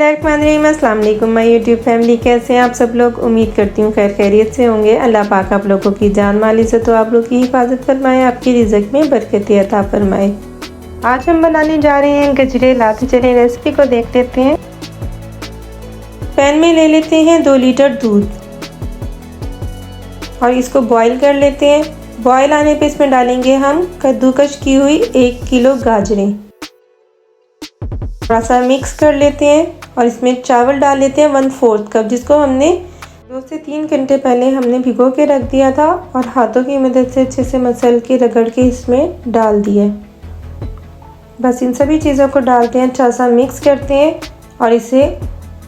बिस्मिल्लाहिर्रहमानिर्रहीम। अस्सलाम वालेकुम माय यूट्यूब फैमिली, कैसे हैं आप सब लोग। उम्मीद करती हूँ खैर खैरियत से होंगे। अल्लाह पाक आप लोगों की जान माल इज़्ज़त आप लोग की हिफाजत फरमाए, आपकी रिज़्क़ में बरकत अता फरमाए। आज हम बनाने जा रहे हैं गजरे। लाते चले रेसिपी को देख लेते हैं। पैन में ले लेते हैं 2 लीटर दूध और इसको बॉईल कर लेते हैं। बॉईल आने पे इसमें डालेंगे हम कद्दूकश की हुई 1 किलो गाजरें। थोड़ा सा मिक्स कर लेते हैं और इसमें चावल डाल लेते हैं 1/4 कप, जिसको हमने 2 से 3 घंटे पहले हमने भिगो के रख दिया था और हाथों की मदद से अच्छे से मसल के रगड़ के इसमें डाल दिए। बस इन सभी चीज़ों को डालते हैं, अच्छा सा मिक्स करते हैं और इसे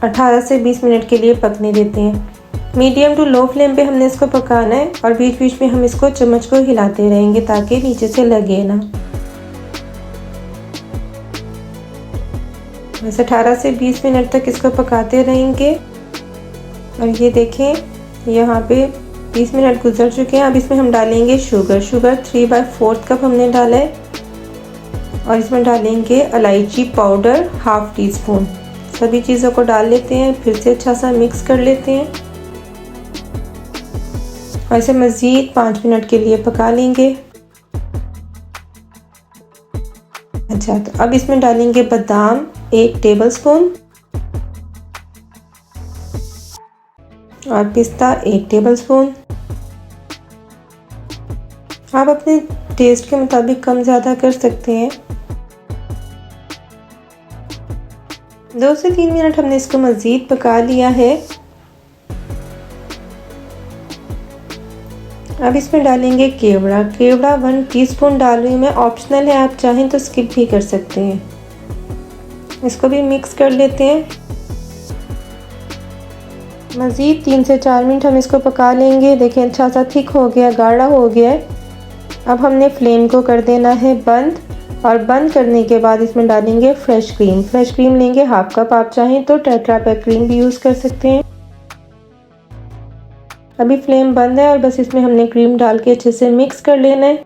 18 से 20 मिनट के लिए पकने देते हैं। मीडियम टू लो फ्लेम पे हमने इसको पकाना है और बीच बीच में हम इसको चम्मच को हिलाते रहेंगे ताकि नीचे से लगे ना। बस 18 से 20 मिनट तक इसको पकाते रहेंगे और ये देखें यहाँ पे 20 मिनट गुजर चुके हैं। अब इसमें हम डालेंगे शुगर 3/4 कप हमने डाला है और इसमें डालेंगे इलायची पाउडर 1/2 टीस्पून। सभी चीज़ों को डाल लेते हैं, फिर से अच्छा सा मिक्स कर लेते हैं और इसे मज़ीद 5 मिनट के लिए पका लेंगे। अच्छा, तो अब इसमें डालेंगे बादाम 1 टेबलस्पून और पिस्ता 1 टेबलस्पून। आप अपने टेस्ट के मुताबिक कम ज़्यादा कर सकते हैं। 2 से 3 मिनट हमने इसको मज़ीद पका लिया है। अब इसमें डालेंगे केवड़ा 1 टीस्पून डाल रही हूँ मैं, ऑप्शनल है, आप चाहें तो स्किप भी कर सकते हैं। इसको भी मिक्स कर लेते हैं। मज़ीद 3 से 4 मिनट हम इसको पका लेंगे। देखें अच्छा सा थिक हो गया, गाढ़ा हो गया है। अब हमने फ्लेम को कर देना है बंद और बंद करने के बाद इसमें डालेंगे फ्रेश क्रीम लेंगे 1/2 कप, आप चाहें तो टेट्रा पैक क्रीम भी यूज़ कर सकते हैं। अभी फ्लेम बंद है और बस इसमें हमने क्रीम डाल के अच्छे से मिक्स कर लेना है।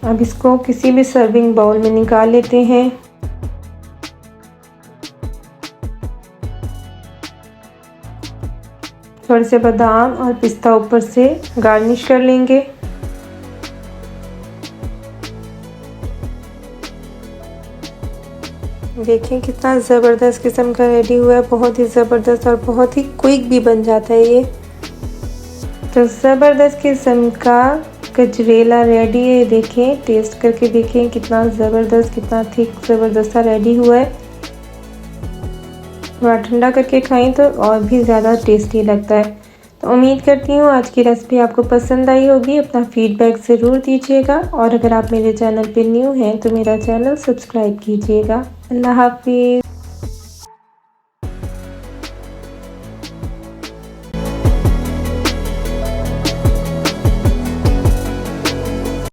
अब इसको किसी भी सर्विंग बाउल में निकाल लेते हैं। थोड़े से बादाम और पिस्ता ऊपर से गार्निश कर लेंगे। देखें कितना ज़बरदस्त किस्म का रेडी हुआ है, बहुत ही ज़बरदस्त और बहुत ही क्विक भी बन जाता है ये। तो ज़बरदस्त किस्म का गजरेला रेडी है। देखें, टेस्ट करके देखें कितना ज़बरदस्त, कितना थिक ज़बरदस्त सा रेडी हुआ है। थोड़ा ठंडा करके खाएं तो और भी ज़्यादा टेस्टी लगता है। तो उम्मीद करती हूँ आज की रेसिपी आपको पसंद आई होगी। अपना फीडबैक ज़रूर दीजिएगा और अगर आप मेरे चैनल पे न्यू हैं तो मेरा चैनल सब्सक्राइब कीजिएगा। अल्लाह हाफिज़।